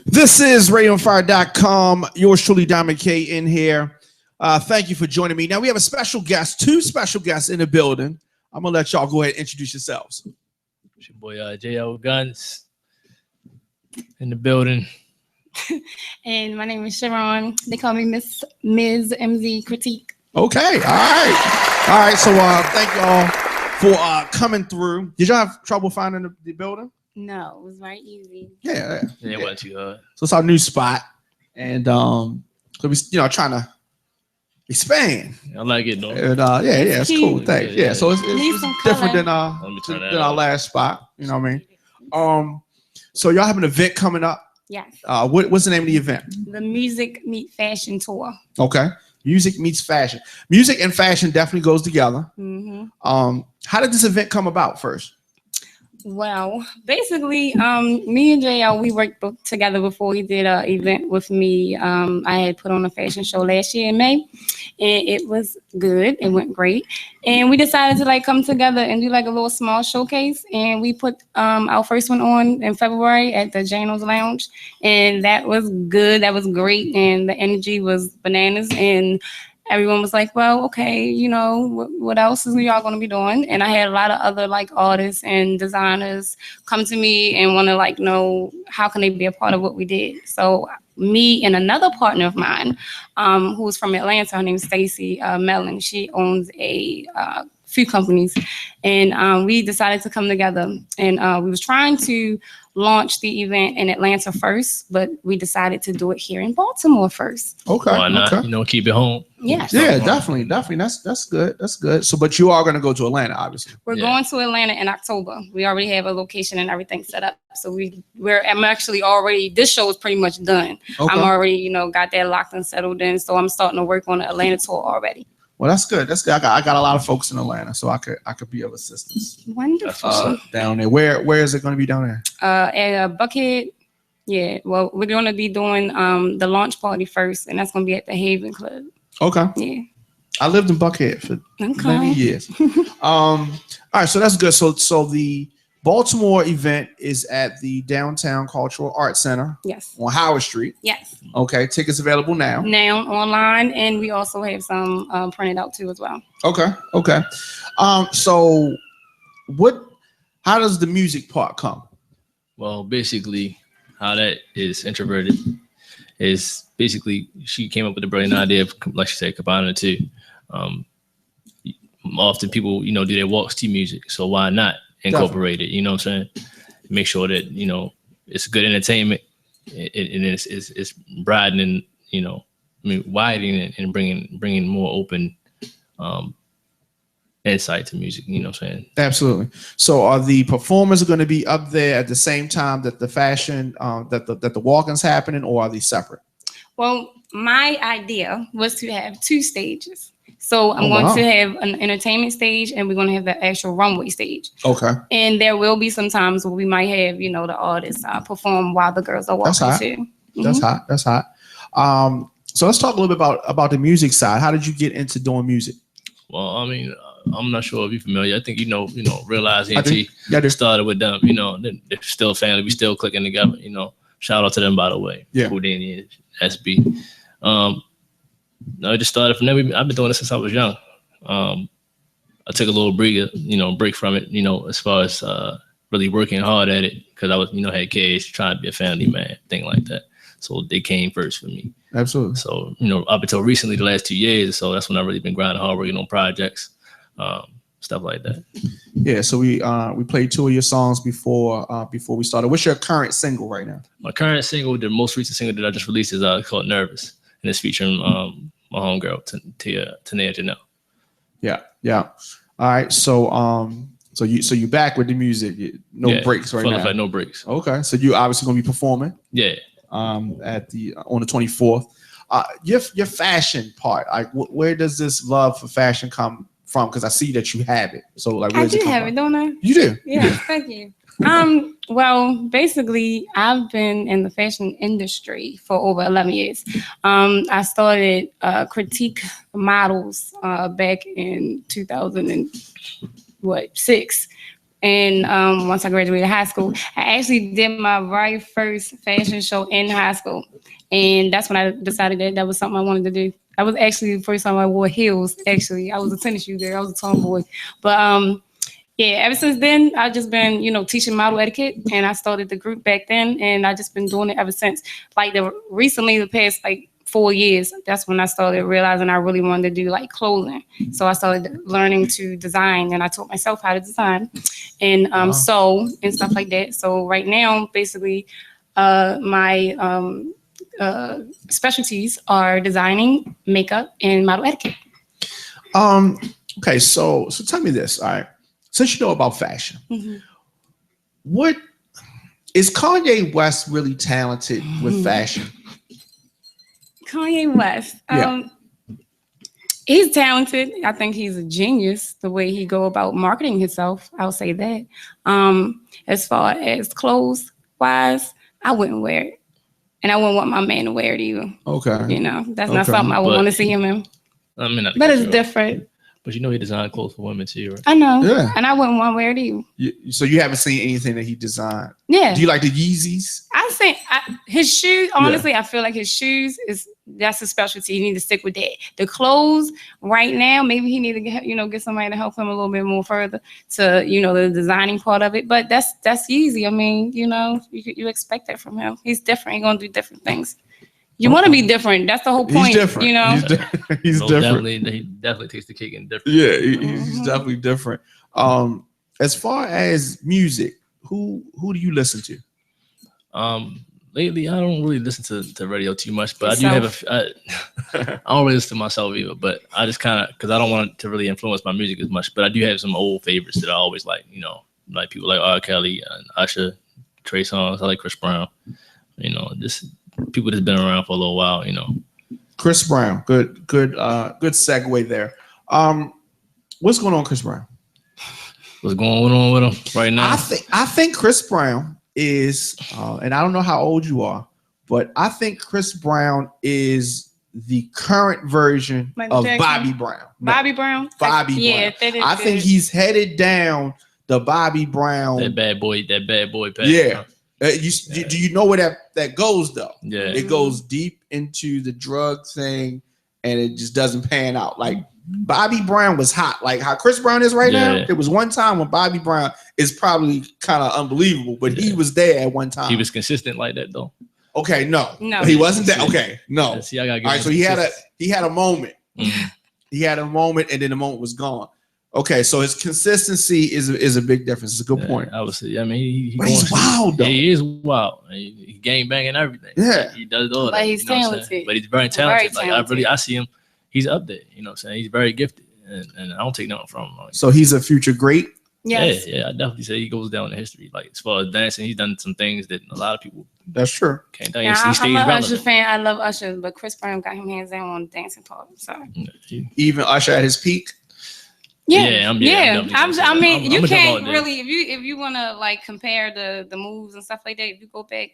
This is RadioFire.com. Yours truly, Diamond K, in here. Thank you for joining me. Now we have a special guest, two special guests in the building. I'm gonna let y'all go ahead and introduce yourselves. It's your boy JL Gunz in the building. And my name is Sharon. They call me Ms. Mz Critique. Okay, all right. So thank y'all for coming through. Did y'all have trouble finding the building? No, it was very easy. Yeah. It wasn't too hard. So it's our new spot, and so we trying to expand. I like it though. And it's cool. Thanks. Yeah, so it's different than our last spot. You know what I mean? So y'all have an event coming up. Yes. What's the name of the event? The Music Meet Fashion Tour. Okay. Music meets fashion. Music and fashion definitely goes together. Mm-hmm. How did this event come about first? Well, basically, me and JL, we worked together before he did an event with me. I had put on a fashion show last year in May, and it was good. It went great. And we decided to come together and do a little small showcase. And we put our first one on in February at the Jano's Lounge. And that was good. That was great. And the energy was bananas. And everyone was like, well, okay, what else is y'all going to be doing? And I had a lot of other artists and designers come to me and want to know how can they be a part of what we did. So me and another partner of mine, who's from Atlanta, her name's Stacy Mellon. She owns a few companies, and we decided to come together. And we was trying to launch the event in Atlanta first, but we decided to do it here in Baltimore first. Okay. Why not? Okay. Keep it home. Yes. Yeah, definitely. That's good. That's good. So, but you are going to go to Atlanta, obviously. We're going to Atlanta in October. We already have a location and everything set up. So I'm actually already, this show is pretty much done. Okay. I'm already, got that locked and settled in. So I'm starting to work on the Atlanta tour already. Well, that's good. That's good. I got a lot of folks in Atlanta, so I could be of assistance. Wonderful. Down there. Where is it going to be down there? At Buckhead. Yeah. Well, we're going to be doing the launch party first, and that's going to be at the Haven Club. Okay. Yeah. I lived in Buckhead for many years. All right, so that's good. So the Baltimore event is at the Downtown Cultural Arts Center. Yes. On Howard Street. Yes. Okay. Tickets available now. Now online, and we also have some printed out too as well. Okay. So how does the music part come? Well, basically, how that is introverted is basically she came up with the brilliant idea of, like she said, combining the two. Often people, do their walks to music, so why not incorporate it? You know what I'm saying? Make sure that it's good entertainment, and it's broadening, widening and bringing more open insight to music. You know what I'm saying? Absolutely. So are the performers going to be up there at the same time that the fashion that the walk-ins happening, or are they separate? Well, my idea was to have two stages. So I'm going to have an entertainment stage, and we're going to have the actual runway stage. Okay. And there will be some times where we might have, the artists perform while the girls are walking too. That's hot. That's hot. So let's talk a little bit about the music side. How did you get into doing music? Well, I mean, I'm not sure if you're familiar. I think Realize ENT started with them. They're still family. We still clicking together. Shout out to them, by the way. Yeah. Houdini, SB. No, it just started from there. I've been doing this since I was young. I took a little break from it, as far as really working hard at it, because I was, had kids, trying to be a family man, thing like that. So they came first for me. Absolutely. So, up until recently, the last 2 years, so that's when I've really been grinding hard, working on projects, stuff like that. Yeah, so we played two of your songs before we started. What's your current single right now? My current single, the most recent single that I just released, is called Nervous, and it's featuring my homegirl, Tania Janelle. Yeah. All right. So you back with the music? No breaks right now. No breaks. Okay. So you obviously gonna be performing? Yeah. On the 24th. Your fashion part, where does this love for fashion come from? Because I see that you have it. So I do have it, don't I? You do. Yeah. Thank you. Well, basically, I've been in the fashion industry for over 11 years. I started Critique Models back in 2006. And once I graduated high school, I actually did my very first fashion show in high school. And that's when I decided that was something I wanted to do. That was actually the first time I wore heels, actually. I was a tennis shoe girl. I was a tomboy. But yeah, ever since then, I've just been, teaching model etiquette. And I started the group back then. And I've just been doing it ever since. Like the past 4 years, that's when I started realizing I really wanted to do like clothing. So I started learning to design, and I taught myself how to design and sew and stuff like that. So right now, basically, my specialties are designing, makeup, and model etiquette. Okay, so tell me this. All right, since you know about fashion, what is Kanye West really talented with fashion? Kanye West. He's talented. I think he's a genius the way he go about marketing himself. I'll say that. As far as clothes wise, I wouldn't wear it. And I wouldn't want my man to wear it either. Okay. That's not something I would want to see him in. I mean, but it's different. But he designed clothes for women too, right? I know. Yeah. And I wouldn't want to wear it either. So you haven't seen anything that he designed? Yeah. Do you like the Yeezys? I think his shoes, honestly, I feel like his shoes that's his specialty. You need to stick with that. The clothes right now, maybe he need to get somebody to help him a little bit more further to, the designing part of it. But that's easy. I mean, you expect that from him. He's different. He's going to do different things. You want to be different. That's the whole point. He's different. He's different. He definitely takes the cake and different. Yeah, he's definitely different. As far as music, who do you listen to? Lately, I don't really listen to radio too much, but I do have I don't really listen to myself either, but I just kind of, because I don't want it to really influence my music as much, but I do have some old favorites that I always like, like people like R. Kelly and Usher, Trey Songz. I like Chris Brown, just people that's been around for a little while, Chris Brown, good segue there. What's going on, Chris Brown? What's going on with him right now? I think Chris Brown is, and I don't know how old you are, but I think Chris Brown is the current version of Bobby Brown. Bobby Brown? Bobby Brown. I think he's headed down the Bobby Brown. That bad boy path. Yeah. Do you know where that goes though? Yeah. It goes deep into the drug thing, and it just doesn't pan out. Like Bobby Brown was hot, like how Chris Brown is right now. There was one time when Bobby Brown is probably kind of unbelievable, but he was there at one time. He was consistent like that though. Okay, no, he wasn't that. Okay, no. See, I gotta all right, so he had a moment. Mm-hmm. He had a moment, and then the moment was gone. Okay, so his consistency is a big difference. It's a good point. I would say, I mean, he's wild though. He is wild. He game banging everything. Yeah, he does all that. But he's talented. But he's very talented. I see him. He's up there. You know what I'm saying? He's very gifted, and I don't take nothing from him. So he's a future great. Yes. Yeah, I definitely say he goes down in history. Like as far as dancing, he's done some things that a lot of people. That's true. Can't do. I'm an Usher fan. I love Usher, but Chris Brown got him hands down on the dancing part. So even Usher at his peak. I mean, you can't really if you want to like compare the moves and stuff like that. If you go back,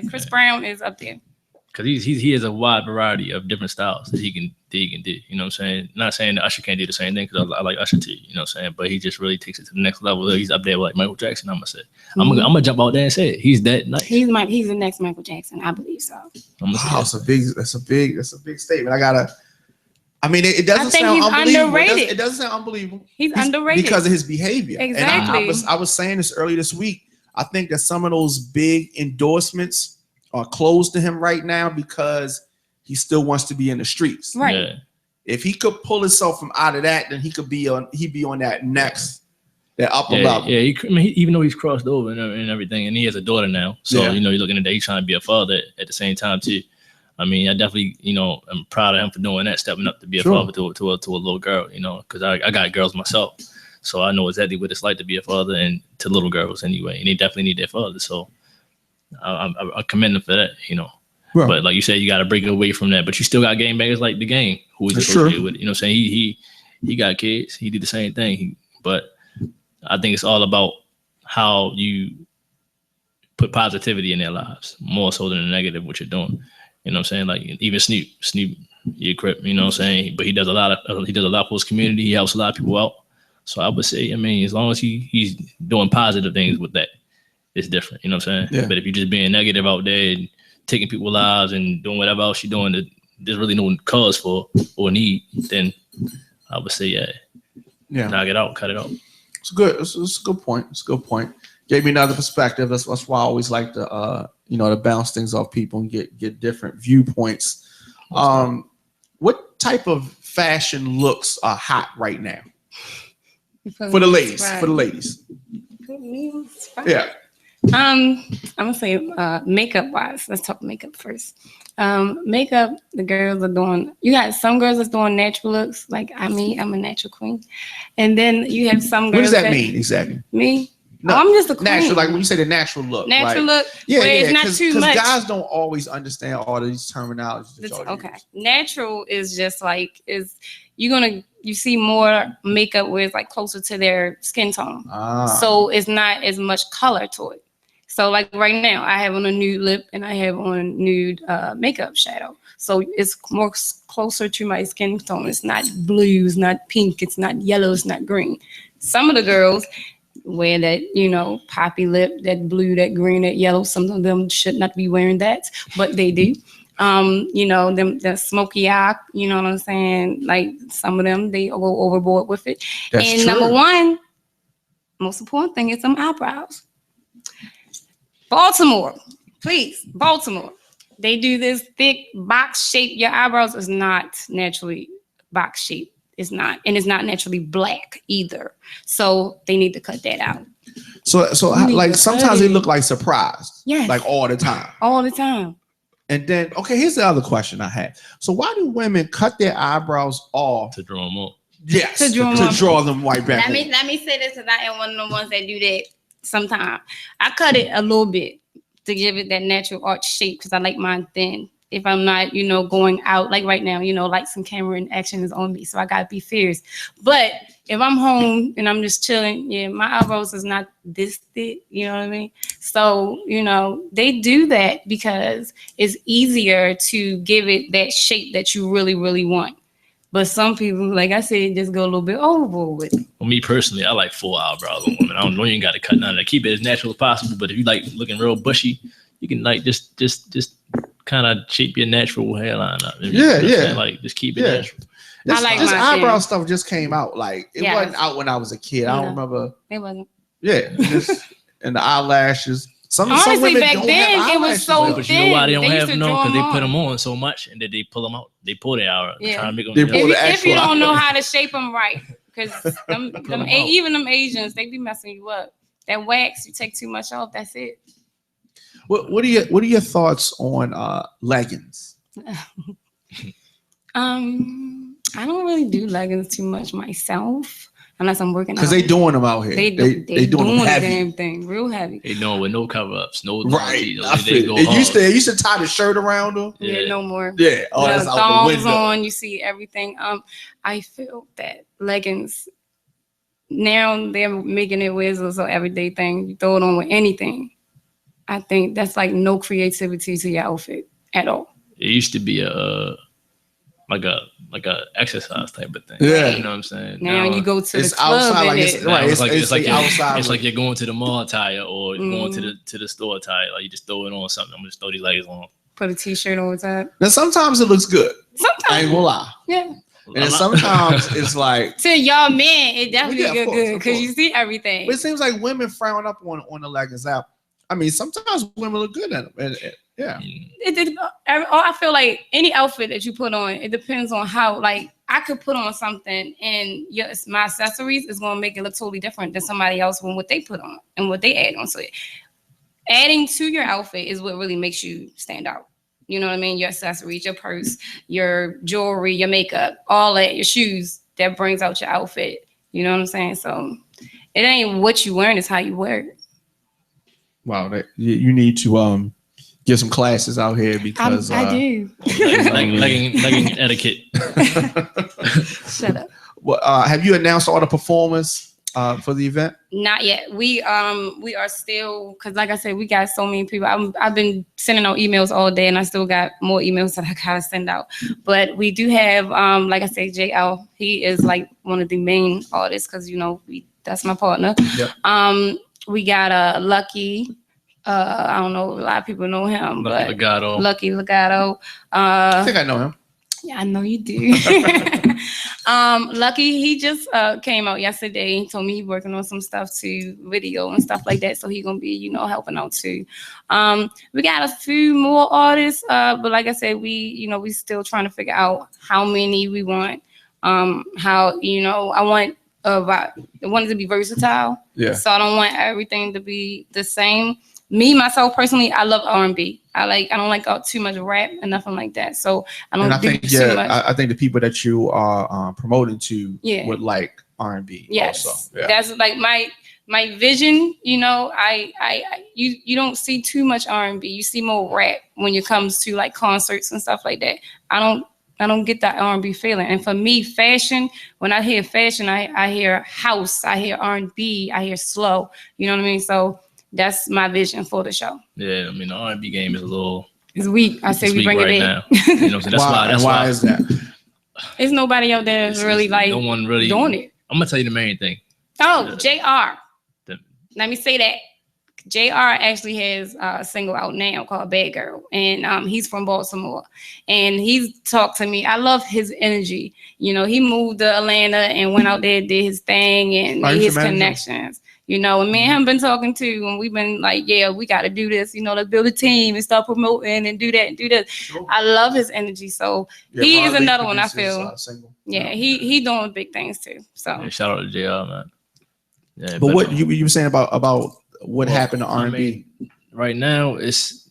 Chris Brown is up there. Because he has a wide variety of different styles that he can do. You know what I'm saying? Not saying that Usher can't do the same thing, because I like Usher too. You know what I'm saying? But he just really takes it to the next level. He's up there with like Michael Jackson. I'm gonna say. I'm gonna jump out there and say it. He's that nice. He's the next Michael Jackson. I believe so. Wow, that's a big statement. I mean, it doesn't sound unbelievable. Underrated. It doesn't sound unbelievable. He's underrated because of his behavior. Exactly. And I was saying this earlier this week. I think that some of those big endorsements are closed to him right now because he still wants to be in the streets. Right. Yeah. If he could pull himself from out of that, then he'd be on that next, that upper level. Yeah. Even though he's crossed over and everything, and he has a daughter now, so you're looking at that, he's trying to be a father at the same time too. I mean, I definitely, I'm proud of him for doing that, stepping up to be a father to a little girl, because I got girls myself. So I know exactly what it's like to be a father and to little girls anyway. And they definitely need their father. So I commend him for that, Right. But like you said, you got to break away from that. But you still got game bangers like The Game, who he's associated with. You know what I'm saying? He got kids. He did the same thing. But I think it's all about how you put positivity in their lives, more so than the negative, what you're doing. You know what I'm saying? Like even Snoop, you crip, you know what I'm saying? But he does a lot for his community. He helps a lot of people out. So I would say, I mean, as long as he's doing positive things with that, it's different. You know what I'm saying? Yeah. But if you're just being negative out there and taking people's lives and doing whatever else you're doing that there's really no cause for or need, then I would say, yeah, knock it out, cut it out. It's good. It's a good point. It's a good point. Gave me another perspective. That's why I always like to, to bounce things off people and get different viewpoints. What type of fashion looks are hot right now for the ladies? For the ladies. Yeah. I'm gonna say makeup wise. Let's talk makeup first. Makeup, the girls are doing. You got some girls that's doing natural looks. Like I'm a natural queen, and then you have some girls. What does that mean exactly? Me. No, I'm just a queen. Natural, like when you say the natural look. Natural look. Yeah, it's not too much. Because guys don't always understand all these terminologies. Okay. Natural is just like you see more makeup where it's like closer to their skin tone. So it's not as much color to it. So like right now, I have on a nude lip and I have on nude makeup shadow. So it's more closer to my skin tone. It's not blue, it's not pink, it's not yellow, it's not green. Some of the girls wear that, poppy lip, that blue, that green, that yellow. Some of them should not be wearing that, but they do. The smoky eye, you know what I'm saying? Like some of them, they go overboard with it. That's and true. Number one, most important thing is some eyebrows. Baltimore, please, Baltimore. They do this thick box shape. Your eyebrows is not naturally box shape. It's not, and it's not naturally black either. So they need to cut that out. So like sometimes they look like surprised. Yes. Like all the time. All the time. And then, okay, here's the other question I had. So why do women cut their eyebrows off? To draw them up. Yes, to draw them right back. Let me say this because I am one of the ones that do that sometimes. I cut it a little bit to give it that natural arch shape because I like mine thin. If I'm not, going out, like right now, lights and camera and action is on me. So I got to be fierce. But if I'm home and I'm just chilling, my eyebrows is not this thick. You know what I mean? So, they do that because it's easier to give it that shape that you really, really want. But some people, like I said, just go a little bit overboard with it. Well, me personally, I like full eyebrows on women. I don't know, you ain't got to cut none of that. Keep it as natural as possible. But if you like looking real bushy, you can like just kind of shape your natural hairline up. Yeah. Like just keep it natural. This eyebrow stuff just came out. Like it wasn't out when I was a kid. I don't remember. It wasn't. Yeah, and the eyelashes. Honestly, some women back don't then have it was so but thin. You know why they don't have them? Because they them put them on so much and then they pull them out. They pull their eye. Yeah. Trying to make them. If you don't know how to shape them right, because even them Asians, they be messing you up. That wax, you take too much off. That's it. What are your thoughts on leggings? I don't really do leggings too much myself unless I'm working out. Because they doing them out here. They doing them heavy. The damn thing, real heavy. They doing with no cover-ups, no right. They go hard. Used to tie the shirt around them. Yeah, no more. Yeah, that's out the window. On, you see everything. I feel that leggings now they're making it with so everyday thing. You throw it on with anything. I think that's like no creativity to your outfit at all. It used to be like a exercise type of thing. Yeah, you know what I'm saying. Now you go to the club outside, and it's like you're going to the mall attire or going to the store attire. Like you just throw it on something. I'm gonna just throw these leggings on. Put a t-shirt over top. Now sometimes it looks good. Sometimes I ain't gonna lie. Yeah. And sometimes it's like to y'all men, it definitely look good because you see everything. But it seems like women frown up on the leggings out. I mean, sometimes women look good at them. Yeah. I feel like any outfit that you put on, it depends on how. Like I could put on something, and my accessories is gonna make it look totally different than somebody else when what they put on and what they add on to it. Adding to your outfit is what really makes you stand out. You know what I mean? Your accessories, your purse, your jewelry, your makeup, all that, your shoes, that brings out your outfit. You know what I'm saying? So it ain't what you wearing, it's how you wear it. Wow, you need to get some classes out here because I do. legging etiquette. Shut up. Well, have you announced all the performers for the event? Not yet. We are still, because like I said, we got so many people. I've been sending out emails all day, and I still got more emails that I gotta send out. But we do have, like I said, JL. He is like one of the main artists because that's my partner. Yep. We got Lucky. I don't know, a lot of people know him, Lucky Legato. Lucky Legato. I think I know him. Yeah, I know you do. Lucky, he just came out yesterday. He told me he's working on some stuff too, video and stuff like that. So he's gonna be, helping out too. We got a few more artists, but like I said, we still trying to figure out how many we want. I want I want it to be versatile. Yeah. So I don't want everything to be the same. Me, myself, personally, I love R&B. I don't like too much rap and nothing like that. So I don't think too much. I think the people that you are promoting to would like R&B. Yes. Also. Yeah. That's like my vision. You don't see too much R&B. You see more rap when it comes to like concerts and stuff like that. I don't get that R&B feeling. And for me, fashion, when I hear fashion, I hear house, I hear R&B, I hear slow. You know what I mean? So that's my vision for the show. Yeah, I mean the R&B game is it's weak. I say we bring right it in. now. You know, so that's why is that? There's nobody out there really like no one really doing it. I'm gonna tell you the main thing. Oh, JR. Let me say that. JR actually has a single out now called Bad Girl, and he's from Baltimore, and he's talked to me. I love his energy. He moved to Atlanta and went out there, did his thing, and made his connections. And me and him been talking to, and we've been like, yeah, we got to do this. Let's build a team and start promoting and do that and do this. Sure. I love his energy. So he is another one I feel. He doing big things too. So shout out to JR, man. Yeah, but what you were saying about what happened to R&B? Right now, it's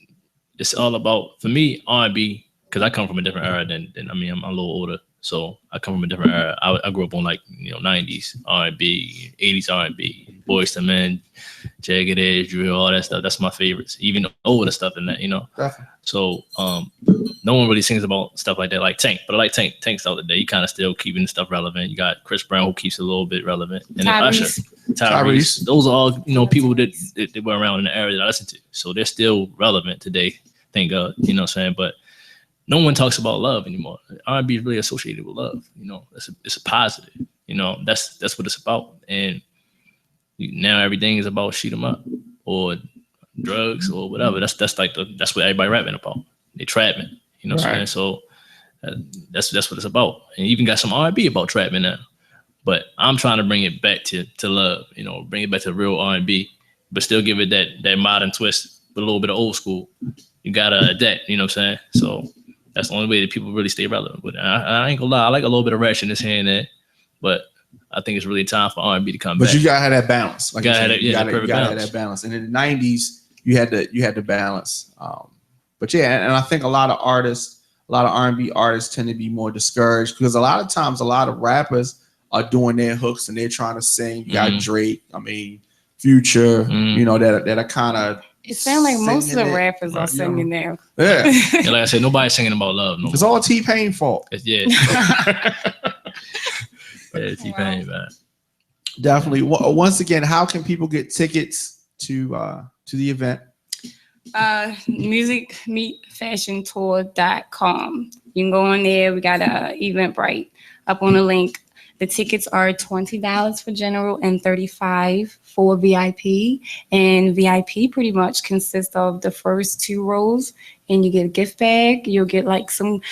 all about, for me, R&B, because I come from a different era than I'm a little older. So I come from a different era. I grew up on 90s R&B, 80s R&B, Boyz II Men, Jagged Edge, Drill, all that stuff. That's my favorites. Even older stuff than that, Definitely. So no one really sings about stuff like that, like Tank. But I like Tank. Tank's out there. He kind of still keeping stuff relevant. You got Chris Brown, who keeps it a little bit relevant, and then Usher, Tyrese. Those are all people that were around in the era that I listened to. So they're still relevant today. Thank God. You know what I'm saying? But no one talks about love anymore. R&B is really associated with love. It's a positive. That's what it's about. And now everything is about shoot 'em up or drugs or whatever. That's what everybody rapping about. They trapping. You know what I'm saying? So that's what it's about. And you even got some R&B about trapping now. But I'm trying to bring it back to love. Bring it back to real R&B, but still give it that modern twist with a little bit of old school. You gotta adapt. You know what I'm saying? So that's the only way that people really stay relevant. But I ain't gonna lie, I like a little bit of ratchetness here and there, but I think it's really time for R&B to come back. But you gotta have that balance. Like you gotta have that balance. And in the 90s, you had the balance. But yeah, and I think a lot of R&B artists tend to be more discouraged because a lot of times, a lot of rappers are doing their hooks and they're trying to sing. You got Drake, Future, that are kind of. It sounds like most of the rappers are singing now. Yeah. And like I said, nobody's singing about love. No, it's all T-Pain fault. Yeah, T-Pain, man. Definitely. Once again, how can people get tickets to the event? musicmeetfashiontour.com. You can go on there. We got a Eventbrite up on the link. The tickets are $20 for general and $35 for VIP. And VIP pretty much consists of the first 2 rows, and you get a gift bag. You'll get like some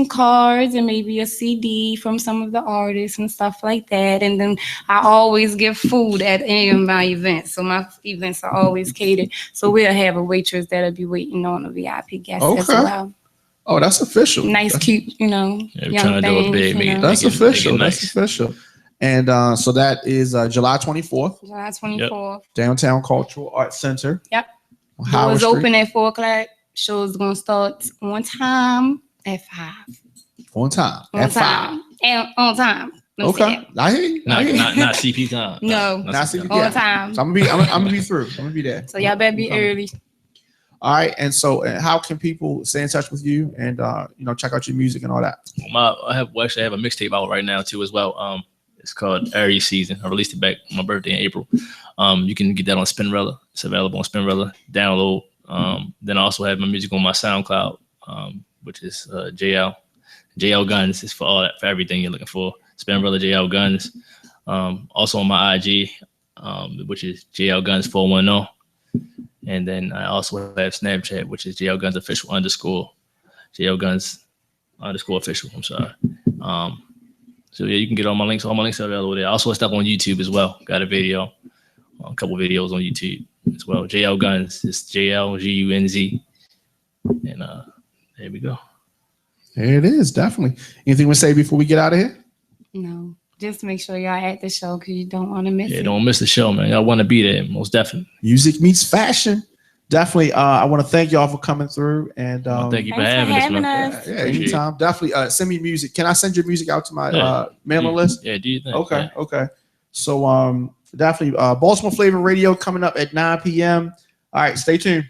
cards and maybe a CD from some of the artists and stuff like that. And then I always give food at any of my events. So my events are always catered. So we'll have a waitress that'll be waiting on a VIP guest as well. Oh, that's official. Nice, cute, young things. That's official. That's official. And so that is July 24th. July 24th. Yep. Downtown Cultural Arts Center. Yep. Doors open at 4 o'clock. Show's going to start on time at 5. On time. At 5. And on time. Okay. I hear you. Not CP time. No. Not CP on time. So I'm gonna be through. I'm gonna be there. So y'all better be early. All right, and so how can people stay in touch with you and check out your music and all that? I have a mixtape out right now too as well. It's called Aries Season. I released it back on my birthday in April. You can get that on Spinrilla. It's available on Spinrilla. Download. Then I also have my music on my SoundCloud, which is JL Gunz. It's for all that, for everything you're looking for. Spinrilla JL Gunz. Also on my IG, which is JL Gunz 410. And then I also have Snapchat, which is JL Gunz official _ JL Gunz _ official. I'm sorry. So yeah, you can get all my links. All my links are available there. Also, stuff on YouTube as well. Got a video, a couple videos on YouTube as well. JL Gunz. It's JL Gunz. And there we go. There it is. Definitely. Anything we say before we get out of here? No. Just make sure y'all at the show because you don't want to miss it. Yeah, don't miss the show, man. Y'all want to be there, most definitely. Music meets fashion. Definitely. I want to thank y'all for coming through. And thank you for having us. Yeah, anytime. Definitely send me music. Can I send your music out to my mailing list? Yeah, do you think? Okay, yeah. Okay. So definitely Baltimore Flavor Radio coming up at 9 p.m. All right, stay tuned.